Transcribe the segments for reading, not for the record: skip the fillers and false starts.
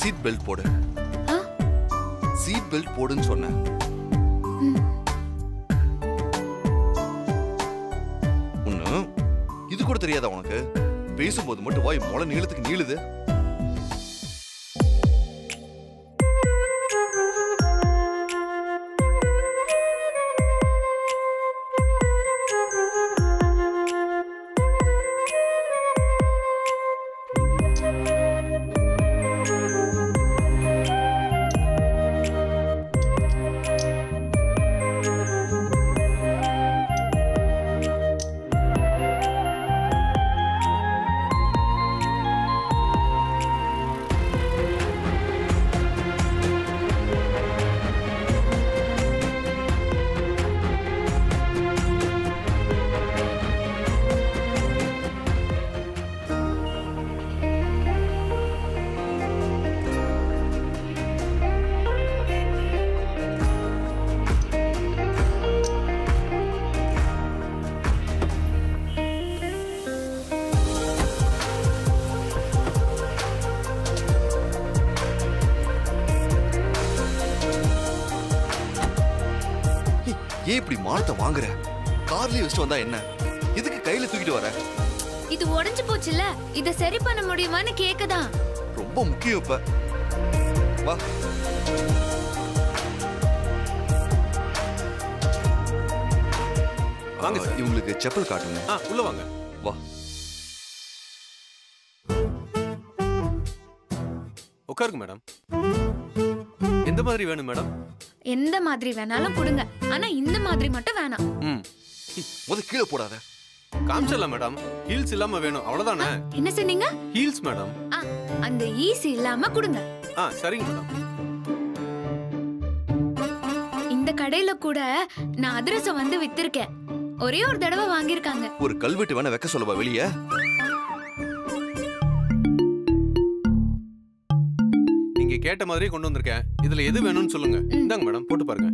Seat belt போடு. Seat belt போடுன்னு சொன்னேன். ஒண்ணு இது கூட தெரியாதா உனக்கு? பேசும்போது மட்டும் வாய் மொள நீளத்துக்கு நீளுது. ஏன் இப்படி மானத்தை வாங்குற? கார்லயே வச்சுட்டு வந்தா என்ன? எதுக்கு கையில தூக்கிட்டு வர? இது உடைஞ்சு போச்சுல, இத சரி பண்ண முடியுமான்னு கேக்கதான். ரொம்ப முக்கியம் இப்ப. வா. வாங்க சார். இவங்களுக்கு செப்பல் காட்டுங்க. உள்ள வாங்க. வா. உட்காருங்க மேடம். எந்த மாதிரி வேணும் மேடம்? எந்த மாதிரி வேணாலும் கொடுங்க, ஆனா இந்த மாதிரி மட்டும் வேணாம். முத கீழே போடாத. காமிச்சல மேடம். ஹீல்ஸ் இல்லாம வேணும், அவ்வளவுதானே? என்ன சொன்னீங்க? Heels madam. அந்த ஈஸி இல்லாம கொடுங்க. சரிங்க மேடம். இந்த கடையில கூட நான் அதிரசம் வந்து வித்திருக்கேன். ஒரே ஒரு தடவை வாங்கியிருக்காங்க. ஒரு கல்வெட்டு வேணா வைக்க சொல்லவா வெளியே? நீங்க கேட்ட மாதிரியே கொண்டு வந்திருக்கேன். இதுல எது வேணும்னு சொல்லுங்க. இந்தாங்க மேடம், போட்டு பாருங்க.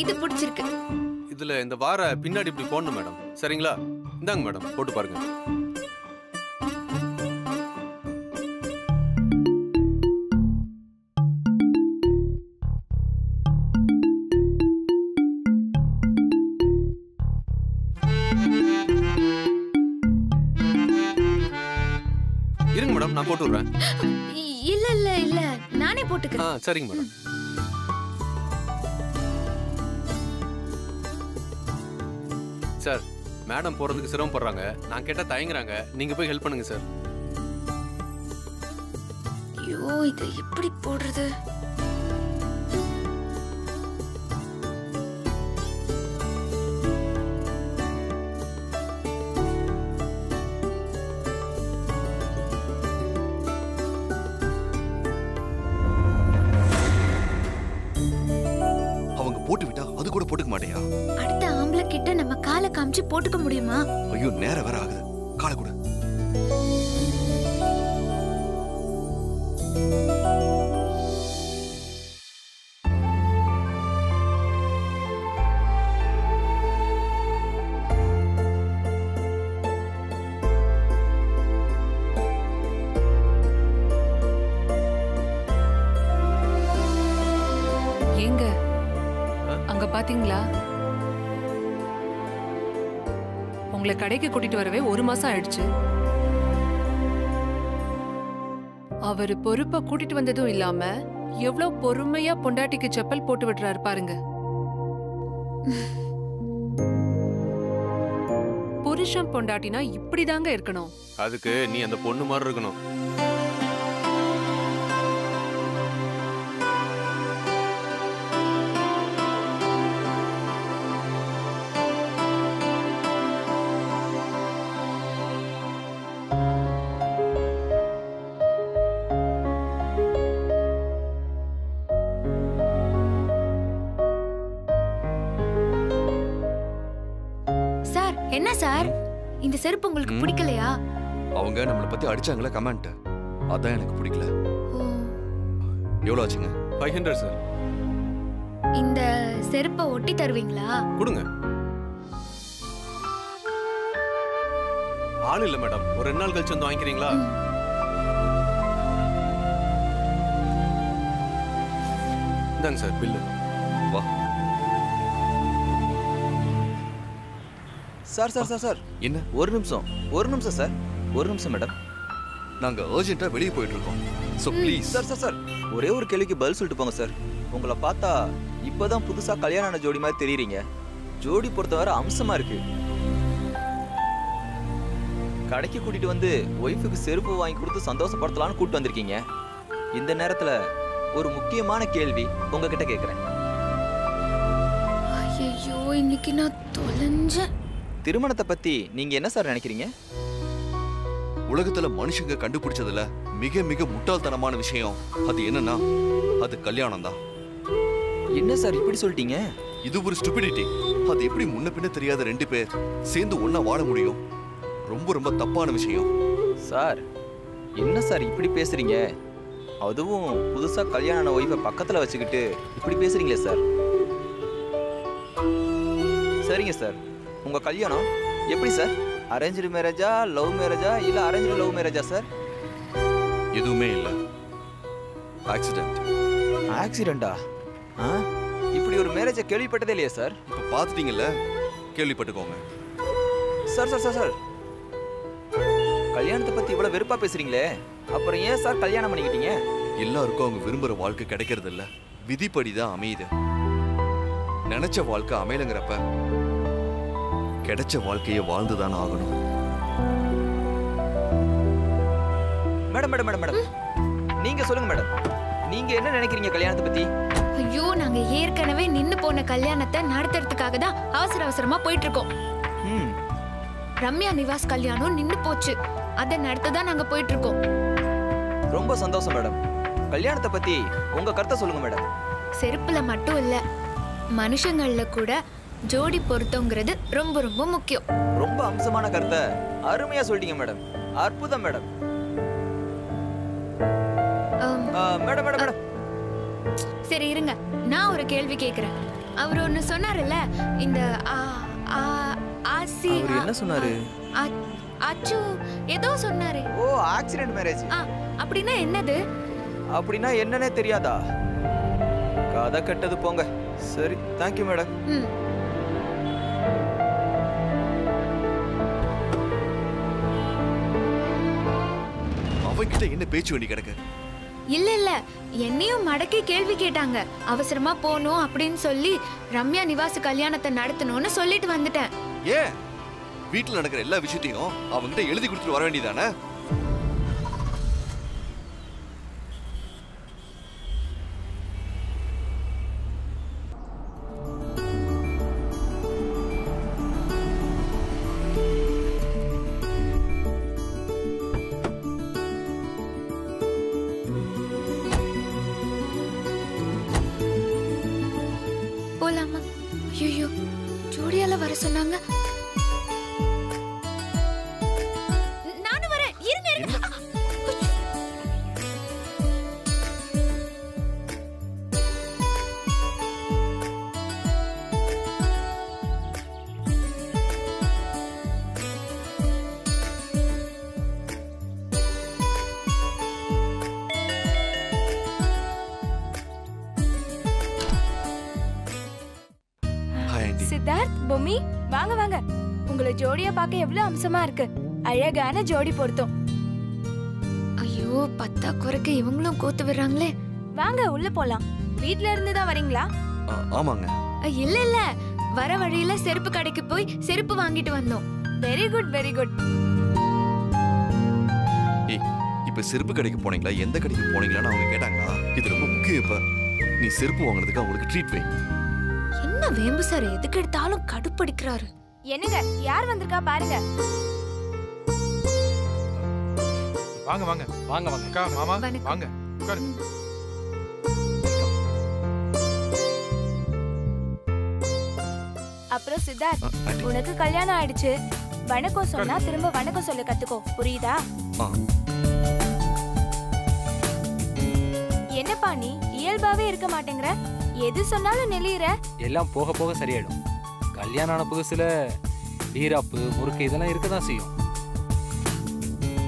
இது பிடிச்சிருக்கு. இதுல இந்த வார பின்னாடி இப்படி போடணும் மேடம். சரிங்களா? இந்தாங்க மேடம், போட்டு பாருங்க. இருங்க மேடம், நான் போட்டு விடுறேன். இல்ல இல்ல இல்ல, நானே போட்டுக்கிறேன். சரிங்க மேடம். சார், மேடம் போறதுக்கு சிரமப்படுறாங்க. நான் கேட்டா தயங்குறாங்க. நீங்க போய் ஹெல்ப் பண்ணுங்க சார். ஐயோ, இதை எப்படி போடுறது? அவங்க போட்டு விட்டா அது கூட போட்டுக்க மாட்டியா? அடுத்த ஆம்பளை கிட்ட நம்ம காலை காமிச்சு போட்டுக்க முடியுமா? ஐயோ, நேரம் வேற ஆகுது. காலை கொடு. ஏங்க, அங்க பாத்தீங்களா? உங்களை கடைக்கு கூட்டிட்டு வரவே 1 மாசம் ஆயிடுச்சு. அவரு பொறுப்பா கூட்டிட்டு வந்ததும் இல்லாம எவ்வளவு பொறுமையா பொண்டாட்டிக்கு செப்பல் போட்டு விடுறாரு பாருங்க. புருஷன் பொண்டாட்டினா இப்படிதாங்க இருக்கணும். அதுக்கு நீ அந்த பொண்ணு மாதிரி இருக்கணும். என்ன சார், இந்த செருப்பு உங்களுக்கு பிடிக்கலையா? அவங்க நம்மளை பத்தி அடிச்சாங்களே கமெண்ட், அதான் எனக்கு பிடிக்கல. எவ்வளவு ஆச்சுங்க? 500 சார். இந்த செருப்பை ஒட்டி தருவீங்களா? கொடுங்க. ஆள் இல்ல மேடம், ஒரு 2 நாள் கழிச்சு வந்து வாங்கிக்கிறீங்களா? இந்தாங்க சார் பில்லு. வா. சார் சார் சார் சார் என்ன? ஒரு நிமிஷம் சார், ஒரு நிமிஷம் மேடம். நாங்க அர்ஜென்ட்டா வெளியே போயிட்டு இருக்கோம். So please. Sir sir sir ஒரே ஒரு கேள்விக்கு பதில் சொல்லிட்டு போங்க சார். உங்களை பார்த்தா இப்பதான் புதுசா கல்யாணம் ஆன ஜோடி மாதிரி தெரியுறீங்க. ஜோடி பொறுத்தவரை அம்சமா இருக்கு. கடைக்கு கூட்டிட்டு வந்து ஒய்ஃபுக்கு செருப்பு வாங்கி கொடுத்து சந்தோஷப்படுத்தலாம்னு கூட்டு வந்திருக்கீங்க. இந்த நேரத்துல ஒரு முக்கியமான கேள்வி உங்ககிட்ட கேக்குறேன். ஐயோ, இன்னைக்கு நான் தொலைஞ்சேன். திருமணத்தை பத்தி நீங்க என்ன சார் நினைக்கிறீங்க? உலகத்துல மனுஷங்க கண்டுபிடிச்சதுல மிக மிக முட்டாள்தனமான விஷயம் அது என்னன்னா அது கல்யாணம் தான். என்ன சார் இப்படி சொல்லிட்டீங்க? இது ஒரு ஸ்டூபிடிட்டி. அது எப்படி முன்ன பின்ன தெரியாத 2 பேர் சேர்ந்து ஒண்ணா வாழ முடியும்? ரொம்ப ரொம்ப தப்பான விஷயம். சார் என்ன சார் இப்படி பேசுறீங்க? அதுவும் புதுசா கல்யாணம் ஆன ஒய்ஃபை பக்கத்துல வச்சுக்கிட்டு இப்படி பேசுறீங்களே சார். சரிங்க சார், உங்க கல்யாணம் எப்படி சார்? அரேஞ்ச்டு மேரேஜா, லவ் மேரேஜா, இல்ல அரேஞ்ச்டு லவ் மேரேஜா சார்? எதுவுமே இல்ல, ஆக்சிடென்ட். ஆக்சிடென்டா? இப்படி ஒரு மேரேஜை கேள்விப்பட்டதே இல்லையா சார்? இப்ப பாத்துட்டீங்கல்ல, கேள்விப்பட்டுக்கோங்க. சார் சார் சார் சார் கல்யாணத்தை பத்தி இவ்வளவு வெறுப்பா பேசுறீங்களே, அப்புறம் ஏன் சார் கல்யாணம் பண்ணிக்கிட்டீங்க? எல்லாருக்கும் அவங்க விரும்புற வாழ்க்கை கிடைக்கிறது இல்ல, விதிப்படிதான் அமையுது. நினைச்ச வாழ்க்கை அமையலங்கிறப்ப கிடைச்ச வாழ்க்கையை வாழ்ந்துதான் ஆகணும். மேடம் மேடம் மேடம் மேடம் நீங்க சொல்லுங்க மேடம், நீங்க என்ன நினைக்கிறீங்க கல்யாணத்தை பத்தி? ஐயோ, நாங்க ஏற்கனவே நின்னு போன கல்யாணத்தை நடத்துறதுக்காக தான் அவசர அவசரமா போயிட்டு இருக்கோம். ரம்யா நிவாஸ் கல்யாணம் நின்னு போச்சு, அதை நடத்ததான் நாங்க போயிட்டு இருக்கோம். ரொம்ப சந்தோஷம் மேடம். கல்யாணத்தை பத்தி உங்க கருத்தை சொல்லுங்க மேடம். செருப்புல மட்டும் இல்ல, மனுஷங்கள்ல கூட ஜோடி பொருத்தங்கிறது ரொம்ப ரொம்ப முக்கியம். ரொம்ப அம்சமான கருத்தை அருமையா சொல்லிட்டீங்க மேடம். அற்புதம் மேடம். மேடம் மேடம் மேடம் சரி இருங்க, நான் ஒரு கேள்வி கேக்குறேன். அவர் ஒன்னு சொன்னாருல்ல, இந்த ஆசி அவர் என்ன சொன்னாரு? அச்சு ஏதோ சொன்னாரு. ஓ, ஆக்சிடென்ட் மேரேஜ். அப்படின்னா என்னது? அப்படின்னா என்னன்னே தெரியாதா? கதை கட்டது போங்க. சரி, தேங்க்யூ மேடம். அவன்கிட்ட என்ன பேச்சு வேண்டி கிடக்கு? இல்ல இல்ல, என்னையும் மடக்கி கேள்வி கேட்டாங்க. அவசரமா போகணும் அப்படின்னு சொல்லி ரம்யா நிவாஸ் கல்யாணத்தை நடத்தணும்னு சொல்லிட்டு வந்துட்டேன். ஏன் வீட்டுல நடக்கிற எல்லா விஷயத்தையும் அவங்கிட்ட எழுதி கொடுத்துட்டு வர வேண்டியதானே? போலாமா? ஐயோ, ஜோடியால வர சொன்னாங்க. நானும் வரேன். இருங்க இருங்க. சித்தார்த், பொம்மி, வாங்க வாங்க. உங்களை ஜோடியா பார்க்க எவ்வளவு அம்சமா இருக்கு. அழகான ஜோடி பொருத்தம். ஐயோ, பத்தா குறைக்க இவங்களும் கோத்து விடுறாங்களே. வாங்க உள்ள போலாம். வீட்ல இருந்து தான் வரீங்களா? ஆமாங்க. இல்ல இல்ல, வர வழியில செருப்பு கடைக்கு போய் செருப்பு வாங்கிட்டு வந்தோம். Very good very good. இப்ப செருப்பு கடைக்கு போனீங்களா, எந்த கடைக்கு போனீங்களான்னு அவங்க கேட்டாங்களா? இது ரொம்ப முக்கியம். இப்ப நீ செருப்பு வாங்குறதுக்கு அவங்களுக்கு ட்ரீட் வை. என்ன வேம்பு சார் எதுக்கு எடுத்தாலும் கடுப்படிக்கிறாரு. என்னங்க, யார் வந்திருக்கா பாருங்க. வாங்க வாங்க வாங்க வாங்க. அக்கா, மாமா, வாங்க உட்காருங்க. அப்புறம் சித்தார்த், உனக்கு கல்யாணம் ஆயிடுச்சு. வணக்கம் சொன்னா திரும்ப வணக்கம் சொல்ல கத்துக்கோ, புரியுதா? என்னப்பா நீ இயல்பாவே இருக்க மாட்டேங்கிற, எது சொன்னாலும் நெளியுற. எல்லாம் போக போக சரியாயிடும். கல்யாணம் ஆன புதுசுல வீராப்பு முறுக்கு இதெல்லாம் இருக்கதான் செய்யும்.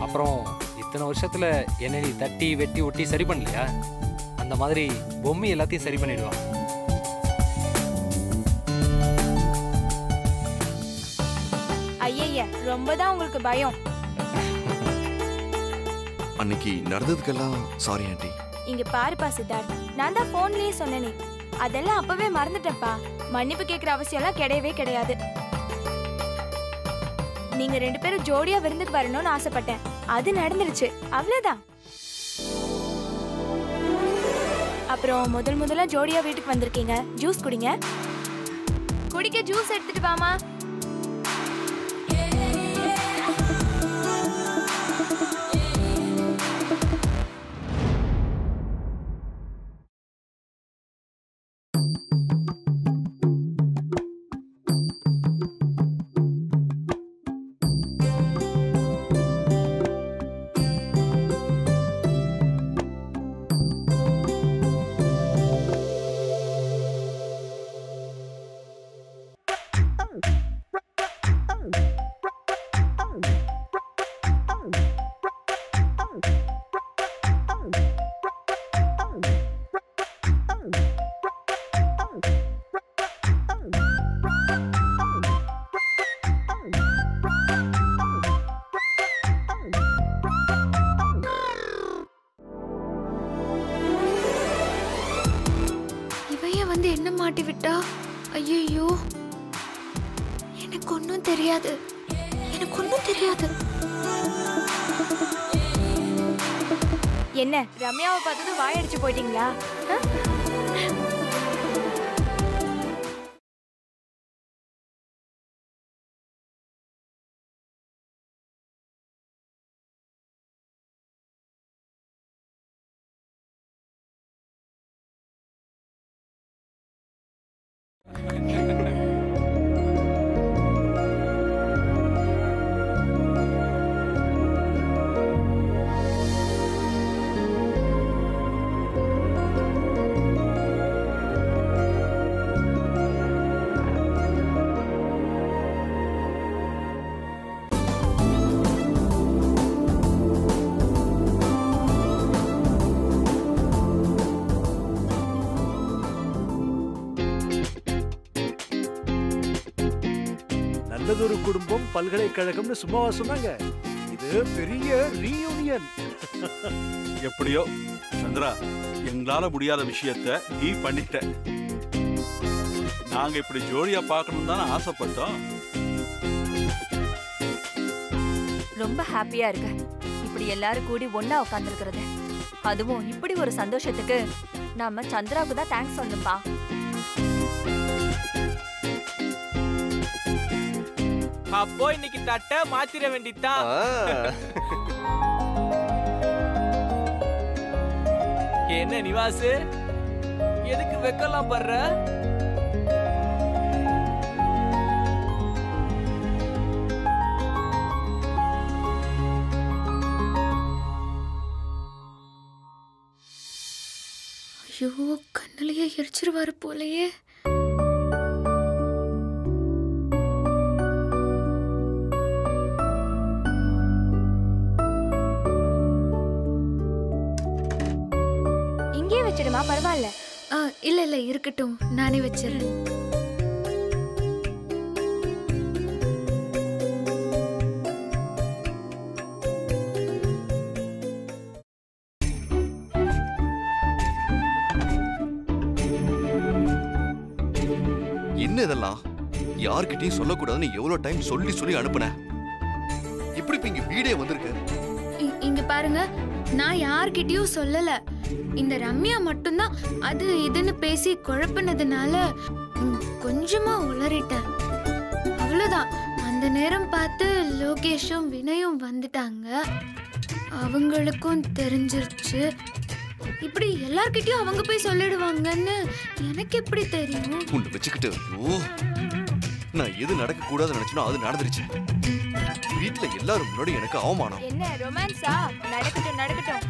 அப்புறம் இத்தனை வருஷத்துல என்ன நீ தட்டி வெட்டி ஒட்டி சரி பண்ணலையா, அந்த மாதிரி பொம்மி எல்லாத்தையும் சரி பண்ணிடுவான். ஐயய்ய, ரொம்பதான் உங்களுக்கு பயம். அன்னைக்கு நடந்ததுக்கெல்லாம் சாரி ஆண்டி. இங்க பாருப்பா சித்தார்த், நான் தான் போன்லயே சொன்னேனே, அதெல்லாம் அப்பவே மறந்துட்டேன்ப்பா. மன்னிப்பு கேட்கிற அவசியம் எல்லாம் கிடையவே கிடையாது. நீங்க 2 பேரும் ஜோடியா விருந்துக்கு வரணும்னு ஆசைப்பட்டேன், அது நடந்துருச்சு, அவ்வளவுதான். அப்புறம் முதல்ல ஜோடியா வீட்டுக்கு வந்திருக்கீங்க, ஜூஸ் குடிங்க. குடிக்க ஜூஸ் எடுத்துட்டு வாமா. என்ன மாட்டி விட்டா? ஐயோ, எனக்கு ஒன்னும் தெரியாது, எனக்கு ஒன்னும் தெரியாது. என்ன ரம்யாவை பார்த்தது வாயடிச்சு போயிட்டீங்களா? நல்லதொரு குடும்பம் பல்கலைக்கழகம்னு சும்மாவா சொன்னாங்க? இது பெரிய ரீயூனியன். எப்படியோ சந்திரா, எங்களால முடியாத விஷயத்த நீ பண்ணிட்ட. நாங்க இப்படி ஜோடியா பார்க்கணும் தானே ஆசைப்பட்டோம். ரொம்ப ஹாப்பியா இருக்கு இப்படி எல்லாரும் கூடி ஒண்ணா உட்கார்ந்துருக்கிறது. அதுவும் இப்படி ஒரு சந்தோஷத்துக்கு நாம சந்திராவுக்கு தான் தேங்க்ஸ் சொல்லணும்பா. அப்போ இன்னைக்கு தட்ட மாத்திர வேண்டித்தான். என்ன நிவாசு, எதுக்கு வெக்கலாம் படுற? ஐயோ, கண்ணிலேயே எரிச்சிருவாரு போலயே. வச்சிடுமா? பரவாயில்ல. இல்ல இருக்கட்டும், நானே வச்சிடுறேன். என்ன இதெல்லாம்? யார்கிட்டயும் சொல்லக்கூடாதுன்னு எவ்வளவு டைம் சொல்லி சொல்லி அனுப்புன. இப்படி இங்க வீடே வந்திருக்கு. இங்க பாருங்க, நான் யார்கிட்டயும் சொல்லல. இந்த ரம்யா மட்டும்தான் அது இதுன்னு பேசி குழப்பினதுனால கொஞ்சமா உளறிட்டேன், அவ்வளவுதான். அந்த நேரம் பார்த்து லோகேஷும் வினயும் வந்துட்டாங்க, அவங்களுக்கும் தெரிஞ்சிருச்சு. இப்படி எல்லார்கிட்டயும் அவங்க போய் சொல்லிடுவாங்கன்னு எனக்கு எப்படி தெரியும்? வச்சுக்கிட்டு நான் எது நடக்க கூடாதுன்னு நினைச்சனோ அது நடந்துருச்சு. வீட்டுல எல்லாரும் முன்னாடி எனக்கு அவமானம். என்ன ரொமான்ஸா? நடக்கட்டும் நடக்கட்டும்.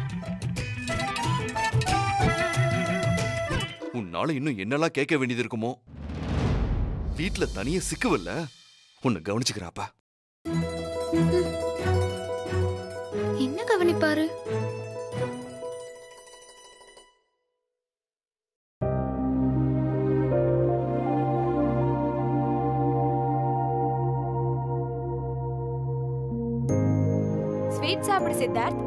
உன்னால இன்னும் என்னெல்லாம் கேட்க வேண்டியது இருக்குமோ. வீட்டுல தனியா சிக்குவல்ல, உன்னை கவனிச்சுக்கிறாப்பா. என்ன கவனிப்பாரு? ஸ்வீட் சாப்பிடு சித்தார்த்.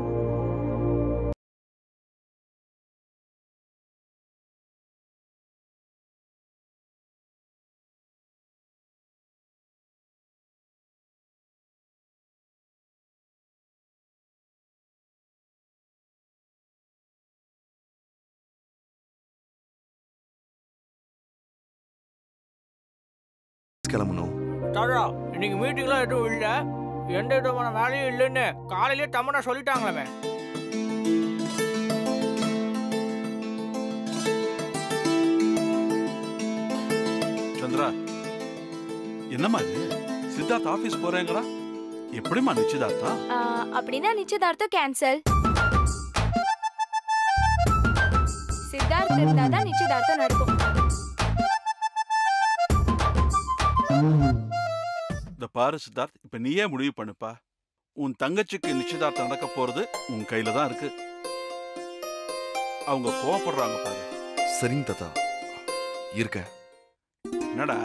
கிளம்பணும். தாரா, இன்னைக்கு மீட்டிங்லாம் எதுவும் இல்ல, எந்த விதமான வேலையும் இல்லைன்னு காலையிலே தம்மனா சொல்லிட்டாங்களே. சந்திரா, என்னம்மா இது? சித்தார்த் ஆபீஸ் போறேங்கடா. எப்படிமா நிச்சயதார்த்தம்? அப்படின்னா நிச்சயதார்த்தம் கேன்சல். சித்தார்த் இருந்தாதான் நிச்சயதார்த்தம் நடக்கும். இந்த பாரு சித்தார்த், இப்ப நீயே முடிவு பண்ணுப்பா. உன் தங்கச்சிக்கு நிச்சயதார்த்தம் நடக்க போறது உன் கையில தான் இருக்கு. அவங்க கோவப்படுறாங்க பாரு. சரிங்க தாத்தா, இருக்க. என்னடா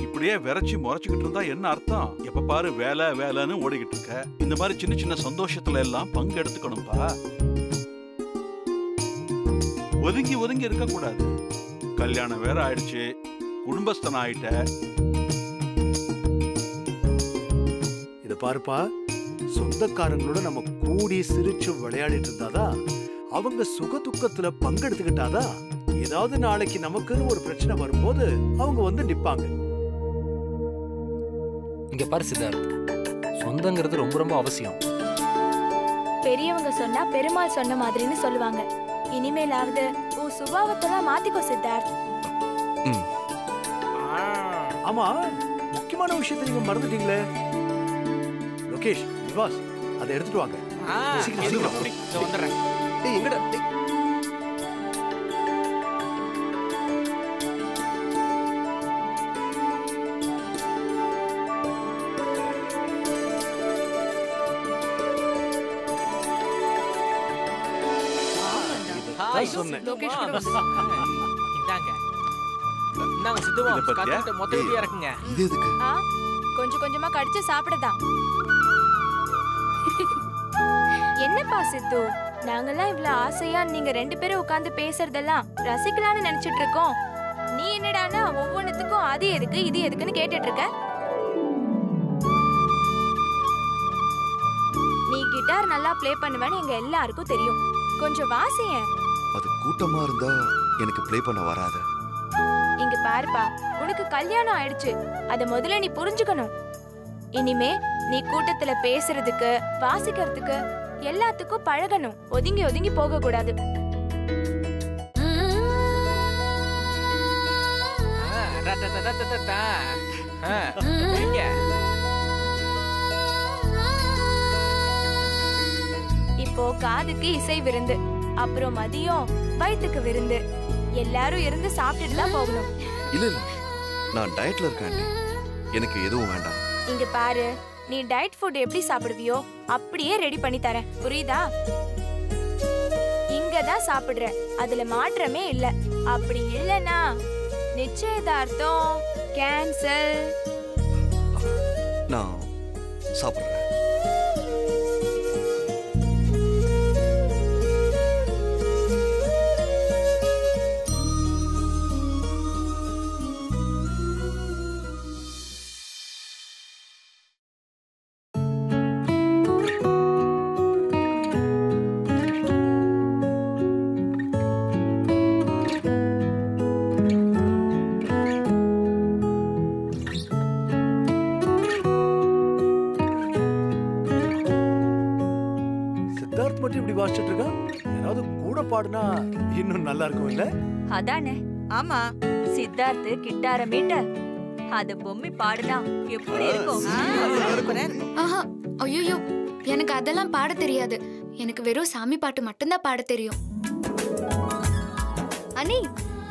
இப்படியே விரைச்சி முறைச்சுக்கிட்டு இருந்தா என்ன அர்த்தம்? எப்ப பாரு வேலை வேலைன்னு ஓடிக்கிட்டு இருக்க. இந்த மாதிரி சின்ன சின்ன சந்தோஷத்துல எல்லாம் பங்கு எடுத்துக்கணும்பா. ஒதுங்கி ஒதுங்கி இருக்க கூடாது. கல்யாணம் வேற ஆயிடுச்சு, குடும்பஸ்தன் ஆயிட்ட. இத பாருப்பா, சொந்தக்காரங்களோட நம்ம கூடி சிரிச்சு விளையாடிட்டு இருந்தாதான், அவங்க சுக துக்கத்துல பங்கெடுத்துக்கிட்டாதான், ஏதாவது நாளைக்கு நமக்குன்னு ஒரு பிரச்சனை வரும்போது அவங்க வந்து நிப்பாங்க. இங்க பாரு சித்தார்த், சொந்தங்கிறது ரொம்ப ரொம்ப அவசியம். பெரியவங்க சொன்னா பெருமாள் சொன்ன மாதிரின்னு சொல்லுவாங்க. இனிமேலாவது உன் சுபாவத்தெல்லாம் மாத்திக்கோ சித்தார்த். ஆமா, முக்கியமான விஷயத்தை நீங்க மறந்துட்டீங்களே. லோகேஷ், நிவாஸ், அதை எடுத்துட்டு வாங்க. வந்துடுறேன். சொன்னேன். இந்தாங்க சித்துவா, கத்திட்ட மொத்த வீடியோ இறக்குங்க. இது எதுக்கு? கொஞ்சம் கொஞ்சமா கடிச்சு சாப்பிடதான். என்னப்பா சித்து, நாங்கெல்லாம் இவ்வளவு ஆசையா நீங்க 2 பேரும் உட்கார்ந்து பேசுறதெல்லாம் ரசிக்கலாம்னு நினைச்சிட்டு இருக்கோம். நீ என்னடானா ஒவ்வொன்னுத்துக்கும் அது எதுக்கு இது எதுக்குன்னு கேட்டுட்டு இருக்க. நீ கிட்டார் நல்லா ப்ளே பண்ணுவேன்னு எங்க எல்லாருக்கும் தெரியும். கொஞ்சம் வாசியேன். அது கூட்டமா இருந்தா எனக்கு ப்ளே பண்ண வராது. இங்க பாருப்பா, உனக்கு கல்யாணம் ஆயிடுச்சு, அத முதல்ல நீ புரிஞ்சுக்கணும். இனிமே நீ கூட்டத்துல பேசுறதுக்கு வாசிக்கிறதுக்கு எல்லாத்துக்கும் பழகணும். ஒதுங்கி ஒதுங்கி போக கூடாது. இப்போ காதுக்கு இசை விருந்து, அப்புறம் மதியம் வயிற்றுக்கு விருந்து. எல்லாரும் இருந்து சாப்பிட்டுட்டு தான் போகணும். இல்ல இல்ல, நான் டயட்ல இருக்கேன். எனக்கு எதுவும் வேண்டாம். இங்க பாரு, நீ டயட் ஃபுட் எப்படி சாப்பிடுவியோ அப்படியே ரெடி பண்ணி தரேன், புரியுதா? இங்க தான் சாப்பிடுற, அதுல மாற்றமே இல்ல. அப்படி இல்லனா நிச்சயதார்த்தம் கேன்சல். நான் சாப்பிடுறேன். வாசிச்சிட்டு இருக்கா? ஏதாவது கூட பாடுனா இன்னும் நல்லா இருக்கும் இல்ல? அதானே. ஆமா, சித்தார்த் கிட்டார மீட்ட அத பொம்மி பாடுனா எப்படி இருக்கும்? ஆஹா, ஐயோ, எனக்கு அதெல்லாம் பாட தெரியாது. எனக்கு வெறும் சாமி பாட்டு மட்டும்தான் பாட தெரியும். அனி,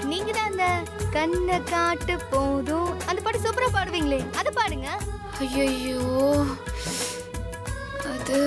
நீங்க தான் அந்த கண்ணை காட்டு போதும் அந்த பாட்டு சூப்பரா பாடுவீங்களே, அது பாடுங்க. ஐயோ, அது